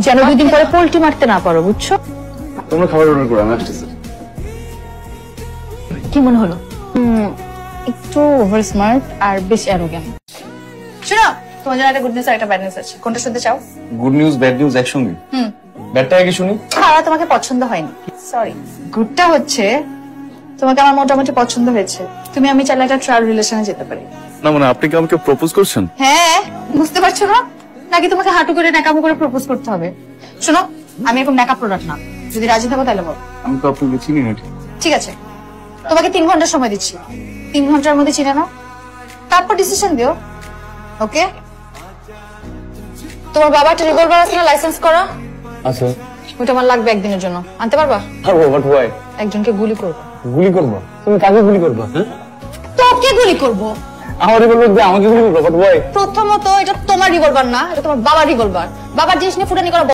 যেন 2 দিন পরে পোল্ট্রি মারতে না পারো, বুঝছো? তোমরা খাবার অর্ডার করো, আমি আসতেছি। কি মনে হলো? একটু ওভার স্মার্ট আর বেশ অ্যারোগ্যান্ট। শোনো, তোমার জন্য একটা গুড নিউজ আর একটা ব্যাড নিউজ আছে। কোনটা শুনতে চাও? গুড নিউজ ব্যাড নিউজ একসঙ্গে? ব্যাডটা আগে শুনি। খাওয়া তোমাকে পছন্দ হয়নি, সরি। গুডটা হচ্ছে তোমাকে আমার মোটামুটি পছন্দ হয়েছে। তুমি আমি চাইলে একটা ট্রায়াল রিলেশনে যেতে পারি। না মানে আপনি কি আমাকে প্রপোজ করছেন? হ্যাঁ, বুঝতে পারছো না? নাকি তোমাকে হাঁটু করে ন্যাকামো করে প্রপোজ করতে হবে? শোনো, আমি এরকম ন্যাকা প্রোডাক্ট না। যদি রাজি থাকো তাহলে বল। আমি তো আপনাকে চিনি না। ঠিক আছে, তোমাকে 3 ঘন্টা সময় দিচ্ছি। 3 ঘন্টার মধ্যে চিনে নাও, তারপর ডিসিশন দিও। ওকে? তোমার বাবা একটা রিভলভার আছে না, লাইসেন্স করা? আচ্ছা। ওটা আমার লাগবে একদিনের জন্য, আনতে পারবা? পারবো, বাট হোয়াই? একজনকে গুলি করবো। গুলি করবো? তুমি কাকে গুলি করবা? হ্যাঁ, তোকে গুলি করবো। আমার রিভলভার দিয়ে আমাকে গুলি করবো, বাট হোয়াই? প্রথমত এটা তোমার রিভলভার না, এটা তোমার বাবার রিভলভার। বাবার জিনিস নিয়ে ফুটানি করা